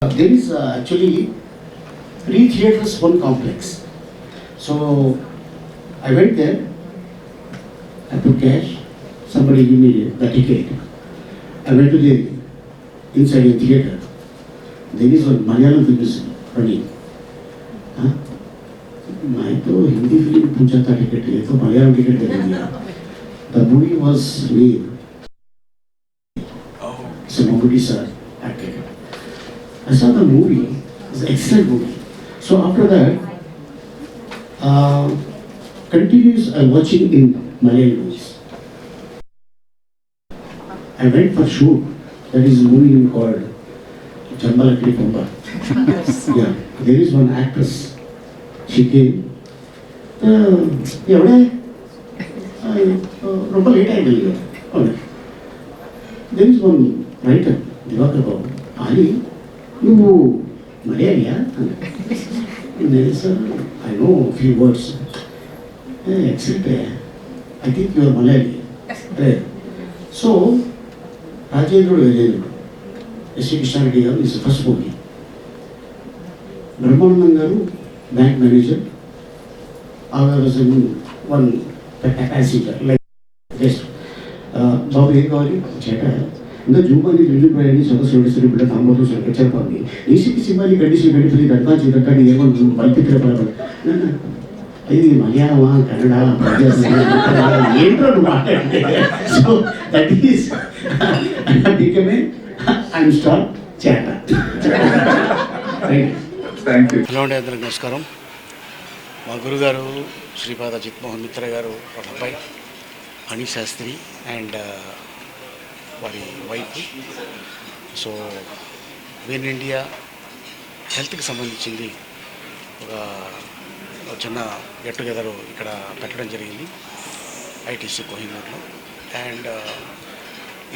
There is actually three theatres, one complex. So I went there, I put cash, somebody gave me the ticket. I went to the inside the theatre. There is one Malayalam film is running. Huh? मैं तो Hindi film पूछा था ticket ये तो Malayalam ticket दे दिया. The movie was made. It's a Mohammed sir acted. I saw the movie. It's an excellent movie. So after that, continuous watching in Malayalam movies. I went for shoot. That is a movie called Chambalakri Pomba. Yeah, there is one actress. She came. ఎవడే ரொம்ப late అయింది అవును there is one writer Divakar Babu అది నువ్వు మలయాళియా నేను sir I know few words except I think your Malayali అదే so Rajendrudu గజేంద్రుడు SV Krishna Reddy గారు ఇస్ ఫస్ట్ మూవీ బ్రహ్మానందం గారు bank manager I was in one passenger, like this. Babu ఏం కావాలి చేట ఇంకా జూబాని రిలీజ్ ప్రయాణి సొంత బిడ్డ తాంబోతు చెప్పాలి ఏసీపీ సింబాలి కండిషన్ గడిపి గడ్పాచి గడ్డాడి ఏమన్నా బలిపిత్ర పడవాలి అది మలయాళమా కన్నడ ఏంటో మాట్లాడితే so that is become I'm star చేట. Thank you. హలో అండి, అందరికి నమస్కారం. మా గురుగారు శ్రీపాద జిత్మోహన్ మిత్ర గారు వాళ్ళ అబ్బాయి హనీ శాస్త్రి అండ్ వారి వైఫ్. సో విన్ ఇండియా హెల్త్కి సంబంధించింది ఒక చిన్న గెట్ టుగెదర్ ఇక్కడ పెట్టడం జరిగింది ఐటీసీ కోహినూర్లో. అండ్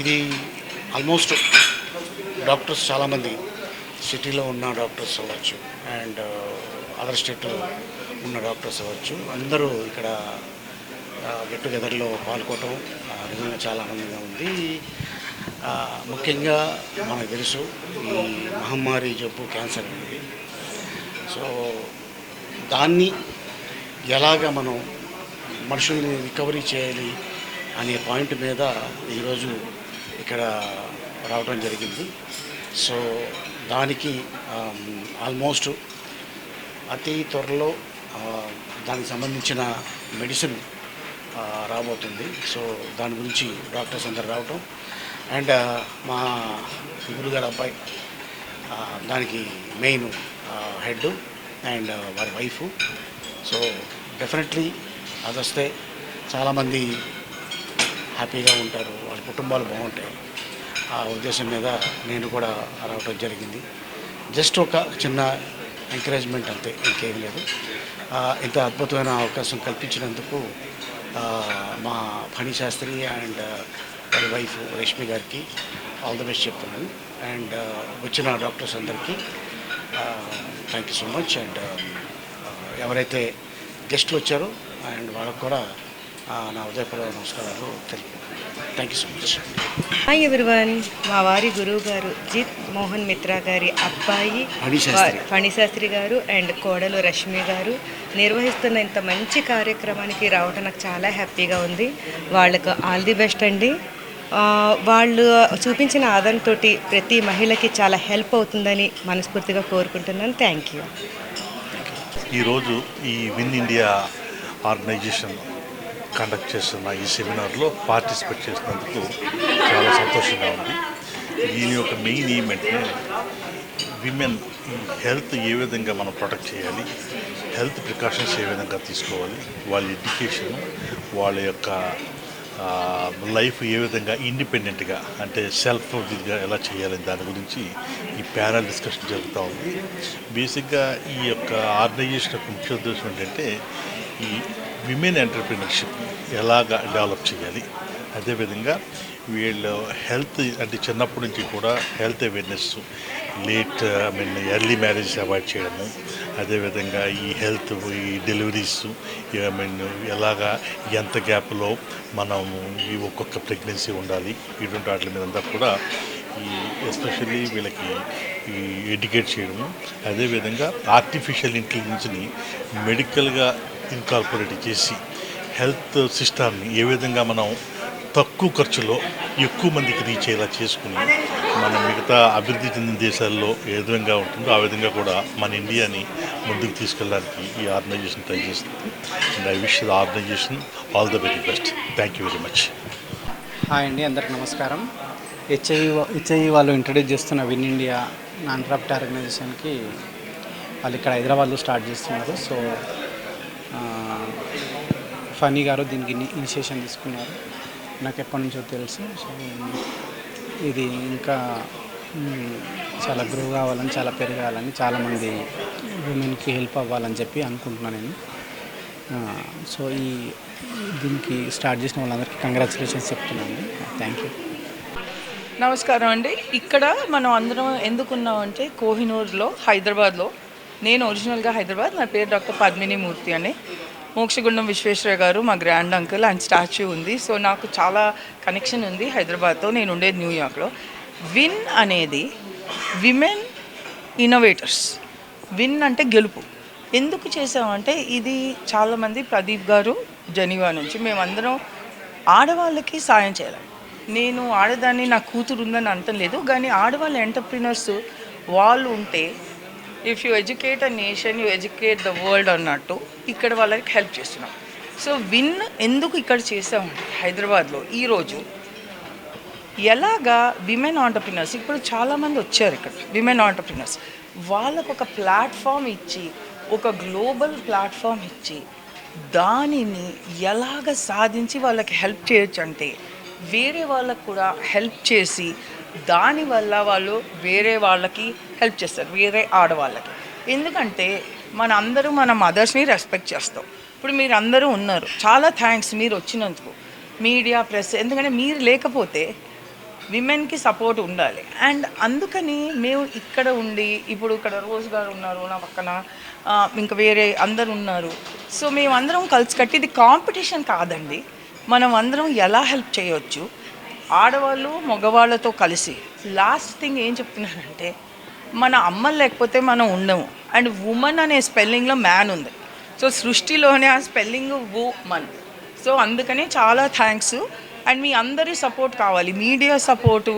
ఇది ఆల్మోస్ట్ డాక్టర్స్ చాలామంది సిటీలో ఉన్న డాక్టర్స్ అవ్వచ్చు అండ్ అదర్ స్టేట్లో ఉన్న డాక్టర్స్ అవ్వచ్చు అందరూ ఇక్కడ గెట్ టుగెదర్లో పాల్గొనడం నిజంగా చాలా ఆనందంగా ఉంది. ముఖ్యంగా మనకు తెలుసు ఈ మహమ్మారి జబ్బు క్యాన్సర్ అనేది. సో దాన్ని ఎలాగ మనం మనుషుల్ని రికవరీ చేయాలి అనే పాయింట్ మీద ఈరోజు ఇక్కడ రావడం జరిగింది. సో దానికి ఆల్మోస్ట్ అతి త్వరలో దానికి సంబంధించిన మెడిసిన్ రాబోతుంది. సో దాని గురించి డాక్టర్స్ అందరు రావటం అండ్ మా గురుగారు అబ్బాయి దానికి మెయిన్ హెడ్ అండ్ వారి వైఫ్. సో డెఫినెట్లీ అది వస్తే చాలామంది హ్యాపీగా ఉంటారు, వాళ్ళ కుటుంబాలు బాగుంటాయి. ఆ ఉద్దేశం మీద నేను కూడా రావటం జరిగింది. జస్ట్ ఒక చిన్న ఎంకరేజ్మెంట్ అంతే, ఇంకేం లేదు. ఇంత అద్భుతమైన అవకాశం కల్పించినందుకు మా ఫణి శాస్త్రి అండ్ వారి వైఫ్ రష్మి గారికి ఆల్ ది బెస్ట్ చెప్తున్నాను. అండ్ వచ్చిన డాక్టర్స్ అందరికీ thank you so much. And ఎవరైతే గెస్ట్లు వచ్చారో అండ్ వాళ్ళకు కూడా నా ఉదయపూర్వక నమస్కారాలు తెలుపు. Thank you so much. Hi everyone. మా వారి గురువు గారు జిత్ మోహన్ మిత్రా గారి అబ్బాయి ఫణిశాస్త్రి గారు అండ్ కోడలు రష్మి గారు నిర్వహిస్తున్న ఇంత మంచి కార్యక్రమానికి రావడం నాకు చాలా హ్యాపీగా ఉంది. వాళ్ళకు ఆల్ ది బెస్ట్ అండి. వాళ్ళు చూపించిన ఆదరణతో ప్రతి మహిళకి చాలా హెల్ప్ అవుతుందని మనస్ఫూర్తిగా కోరుకుంటున్నాను. Thank you. ఈరోజు ఈ విన్ ఇండియా ఆర్గనైజేషన్ కండక్ట్ చేస్తున్న ఈ సెమినార్లో పార్టిసిపేట్ చేసినందుకు చాలా సంతోషంగా ఉంది. దీని యొక్క మెయిన్ ఈవెంట్ని విమెన్ హెల్త్ ఏ విధంగా మనం ప్రొటెక్ట్ చేయాలి, హెల్త్ ప్రికాషన్స్ ఏ విధంగా తీసుకోవాలి, వాళ్ళ ఎడ్యుకేషన్, వాళ్ళ యొక్క లైఫ్ ఏ విధంగా ఇండిపెండెంట్గా అంటే సెల్ఫ్ గా ఎలా చేయాలని దాని గురించి ఈ ప్యానల్ డిస్కషన్ జరుగుతూ ఉంది. బేసిక్గా ఈ యొక్క ఆర్గనైజేషన్ యొక్క ముఖ్య ఉద్దేశం ఏంటంటే ఈ విమెన్ ఎంటర్ప్రినర్షిప్ ఎలాగా డెవలప్ చేయాలి, అదేవిధంగా వీళ్ళు హెల్త్ అంటే చిన్నప్పటి నుంచి కూడా health awareness, early marriage avoid చేయడము, అదేవిధంగా ఈ హెల్త్ ఈ డెలివరీస్ ఎలాగా ఎంత గ్యాప్లో మనము ఈ ఒక్కొక్క ప్రెగ్నెన్సీ ఉండాలి, ఇటువంటి వాటి మీద అంతా కూడా ఈ ఎస్పెషల్లీ వీళ్ళకి ఈ ఎడ్యుకేట్ చేయడము, అదేవిధంగా ఆర్టిఫిషియల్ ఇంటెలిజెన్స్ని మెడికల్గా ఇన్కార్పొరేట్ చేసి హెల్త్ సిస్టమ్ని ఏ విధంగా మనం తక్కువ ఖర్చులో ఎక్కువ మందికి రీచ్ అయ్యేలా చేసుకుని మన మిగతా అభివృద్ధి చెందిన దేశాల్లో ఏ విధంగా ఉంటుందో ఆ విధంగా కూడా మన ఇండియాని ముందుకు తీసుకెళ్ళడానికి ఈ ఆర్గనైజేషన్ ట్రై చేస్తుంది. And I wish the organization all the very best. Thank you very much. Hi అండి, అందరికి నమస్కారం. హెచ్ఐవి వాళ్ళు ఇంట్రడ్యూస్ చేస్తున్న విన్ ఇండియా నాన్ ప్రాఫిట్ ఆర్గనైజేషన్కి వాళ్ళు ఇక్కడ హైదరాబాద్లో స్టార్ట్ చేస్తున్నారు. సో ఫనీ గారు దీనికి ఇనిషియేషన్ తీసుకున్నారు, నాకు ఎప్పటి నుంచో తెలుసు. సో ఇది ఇంకా చాలా గ్రో కావాలని, చాలా పెరగాలని, చాలామంది ఉమెన్కి హెల్ప్ అవ్వాలని చెప్పి అనుకుంటున్నాను నేను. సో దీనికి స్టార్ట్ చేసిన వాళ్ళందరికీ కంగ్రాచులేషన్స్ చెప్తున్నాను. Thank you. నమస్కారం అండి. ఇక్కడ మనం అందరం ఎందుకున్నామంటే కోహినూర్లో, హైదరాబాద్లో. నేను ఒరిజినల్గా హైదరాబాద్, నా పేరు డాక్టర్ పద్మిని మూర్తి అని. మోక్షగుండం విశ్వేశ్వర గారు మా గ్రాండ్ అంకుల్, ఆయన స్టాచ్యూ ఉంది. సో నాకు చాలా కనెక్షన్ ఉంది హైదరాబాద్తో. నేను ఉండేది న్యూయార్క్లో. విన్ అనేది విమెన్ ఇన్నోవేటర్స్. విన్ అంటే గెలుపు. ఎందుకు చేసామంటే ఇది చాలామంది, ప్రదీప్ గారు జెనీవా నుంచి, మేమందరం ఆడవాళ్ళకి సాయం చేయాలి. నేను ఆడదాన్ని, నా కూతురు ఉందని అంటం లేదు, కానీ ఆడవాళ్ళ ఎంటర్ప్రినర్స్ వాళ్ళు ఉంటే if you educate a nation you educate the world అన్నట్టు ఇక్కడ వాళ్ళకి హెల్ప్ చేస్తున్నాం. సో విన్ ఎందుకు ఇక్కడ చేసామంటే హైదరాబాద్లో ఈరోజు ఎలాగా విమెన్ ఆంటర్ప్రినర్స్, ఇప్పుడు చాలామంది వచ్చారు ఇక్కడ విమెన్ ఆంటర్ప్రినర్స్, వాళ్ళకు ఒక ప్లాట్ఫామ్ ఇచ్చి, ఒక గ్లోబల్ ప్లాట్ఫామ్ ఇచ్చి దానిని ఎలాగ సాధించి వాళ్ళకి హెల్ప్ చేయొచ్చు అంటే వేరే వాళ్ళకు కూడా హెల్ప్ చేసి దానివల్ల వాళ్ళు వేరే వాళ్ళకి హెల్ప్ చేస్తారు, వేరే ఆడవాళ్ళకి. ఎందుకంటే మన మదర్స్ని రెస్పెక్ట్ చేస్తాం. ఇప్పుడు మీరు అందరూ ఉన్నారు, చాలా థ్యాంక్స్ మీరు వచ్చినందుకు, మీడియా, ప్రెస్. ఎందుకంటే మీరు లేకపోతే విమెన్కి సపోర్ట్ ఉండాలి. అండ్ అందుకని మేము ఇక్కడ ఉండి, ఇప్పుడు ఇక్కడ రోజ్ గారు ఉన్నారు నా పక్కన, ఇంకా వేరే అందరు ఉన్నారు. సో మేమందరం కలిసి కట్టి, ఇది కాంపిటీషన్ కాదండి, మనం అందరం ఎలా హెల్ప్ చేయవచ్చు ఆడవాళ్ళు మగవాళ్ళతో కలిసి. లాస్ట్ థింగ్ ఏం చెప్తున్నానంటే, మన అమ్మలు లేకపోతే మనం ఉండము. అండ్ ఉమన్ అనే స్పెల్లింగ్లో మ్యాన్ ఉంది. సో సృష్టిలోనే ఆ స్పెల్లింగ్ వుమన్. సో అందుకని చాలా థ్యాంక్స్. అండ్ మీ అందరి సపోర్ట్ కావాలి, మీడియా సపోర్టు,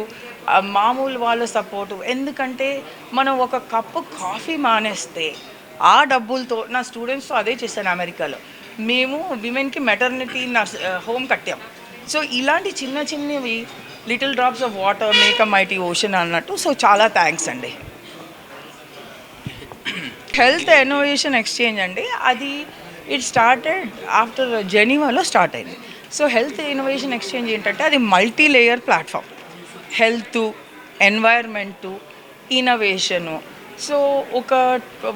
మామూలు వాళ్ళ సపోర్టు. ఎందుకంటే మనం ఒక కప్పు కాఫీ మానేస్తే ఆ డబ్బులతో, నా స్టూడెంట్స్తో అదే చేశాను అమెరికాలో, మేము విమెన్కి మెటర్నిటీ హోమ్ కట్టాం. సో ఇలాంటి చిన్నవి little drops of water make a mighty ocean అన్నట్టు. సో చాలా థ్యాంక్స్ అండి. హెల్త్ ఇన్నోవేషన్ ఎక్స్చేంజ్ అండి, అది ఇట్ స్టార్టెడ్ ఆఫ్టర్ జెనీవాలో స్టార్ట్ అయింది. సో హెల్త్ ఇన్నోవేషన్ ఎక్స్చేంజ్ ఏంటంటే అది multi layer platform. Health, environment, innovation. So ఒక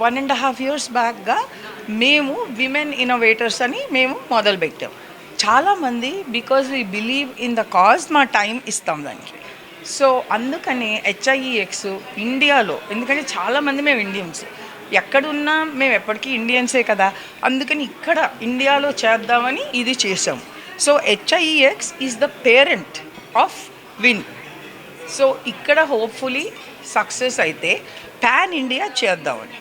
1.5 years బ్యాక్గా మేము విమెన్ ఇన్నోవేటర్స్ అని మేము మొదలుపెట్టాం. చాలామంది because we believe in the cause మా టైం ఇస్తాం దానికి. సో అందుకని HIEX ఇండియాలో, ఎందుకంటే చాలామంది మేము ఇండియన్స్, ఎక్కడున్నా మేము ఎప్పటికీ ఇండియన్సే కదా, అందుకని ఇక్కడ ఇండియాలో చేద్దామని ఇది చేసాం. So HIEX is the parent of win. So ఇక్కడ హోప్ఫుల్లీ సక్సెస్ అయితే పాన్ ఇండియా చేద్దామని.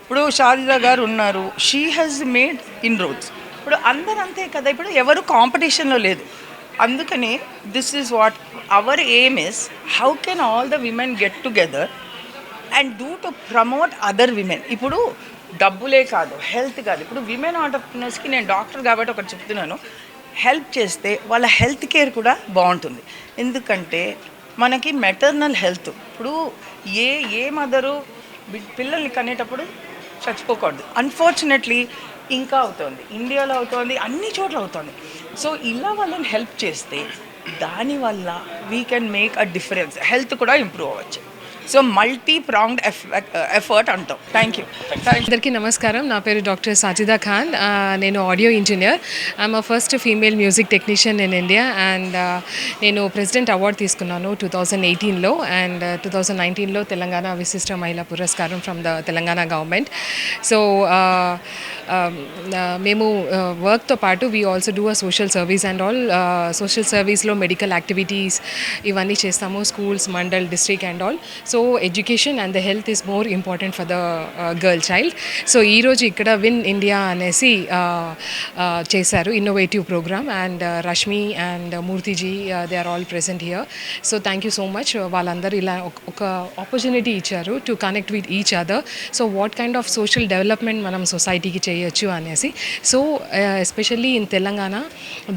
ఇప్పుడు షాజిదా గారు ఉన్నారు, షీ హ్యాస్ మేడ్ ఇన్రోడ్స్. ఇప్పుడు అందరూ అంతే కదా, ఇప్పుడు ఎవరు కాంపిటీషన్లో లేదు. అందుకని this is what hour aim is, how can all the women get together and do to promote other women. ఇప్పుడు డబ్బులే కాదు, హెల్త్ కాదు. ఇప్పుడు విమెన్ ఆంటర్ప్రినర్స్కి నేను డాక్టర్ కాబట్టి ఒకటి చెప్తున్నాను, హెల్ప్ చేస్తే వాళ్ళ హెల్త్ కేర్ కూడా బాగుంటుంది. ఎందుకంటే మనకి మెటర్నల్ హెల్త్, ఇప్పుడు ఏ మదరు పిల్లల్ని కనేటప్పుడు చచ్చిపోకూడదు. అన్ఫార్చునేట్లీ ఇంకా అవుతుంది, ఇండియాలో అవుతుంది, అన్ని చోట్ల అవుతుంది. సో ఇలా వాళ్ళని హెల్ప్ చేస్తే దానివల్ల we can make a difference, health కూడా ఇంప్రూవ్ అవ్వచ్చు. సో మల్టీ ప్రాంగ్డ్ ఎఫర్ట్ అంటాం. Thank you. అందరికీ నమస్కారం. నా పేరు డాక్టర్ సాజిదా ఖాన్. నేను audio engineer. I'm first female music technician in India and నేను ప్రెసిడెంట్ అవార్డు తీసుకున్నాను 2018లో అండ్ 2019లో తెలంగాణ విశిష్ట మహిళా పురస్కారం from the Telangana government. So మేము వర్క్తో పాటు we also do a social service and all. Social సర్వీస్లో మెడికల్ యాక్టివిటీస్ ఇవన్నీ చేస్తాము, schools, mandal, district and all. So education and the health is more important for the girl child. So ఈరోజు ఇక్కడ win India అనేసి చేశారు innovative programme and Rashmi and మూర్తిజీ they are all present here. So thank you so much. వాళ్ళందరూ ఇలా ఒక opportunity ఇచ్చారు to connect with each other. So what kind of social development మనం సొసైటీకి చేయొచ్చు అనేసి. So especially in Telangana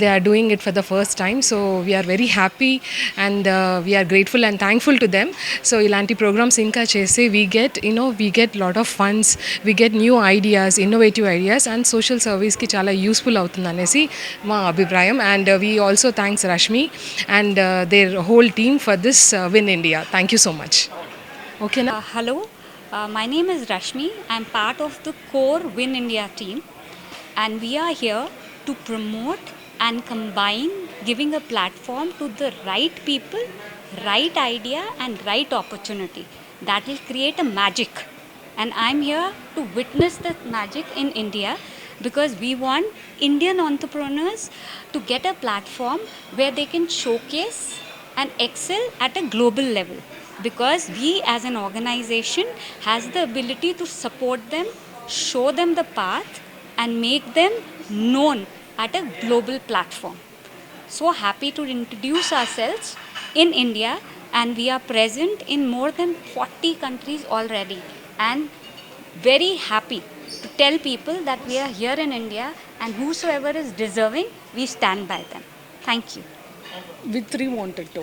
they are doing it for the first time. So we are very happy and we are grateful and thankful to them. So ఇలాంటి programs ఇంకా చేసి we get lot of funds, we get new ideas, innovative ideas and social సర్వీస్కి చాలా useful అవుతుంది అనేసి మా అభిప్రాయం. And we also thanks Rashmi and their whole team for this Win India. Thank you so much. ఓకేనా? Hello, my name is Rashmi. I'm part of the core Win India team, and we are here to promote and combine, giving a platform to the right people, right idea, and right opportunity that will create a magic. And I'm here to witness that magic in India because we want Indian entrepreneurs to get a platform where they can showcase and excel at a global level, because we as an organization has the ability to support them, show them the path and make them known at a global platform. So happy to introduce ourselves in India, and we are present in more than 40 countries already, and very happy to tell people that we are here in India, and whosoever is deserving, we stand by them. Thank you. We three wanted to.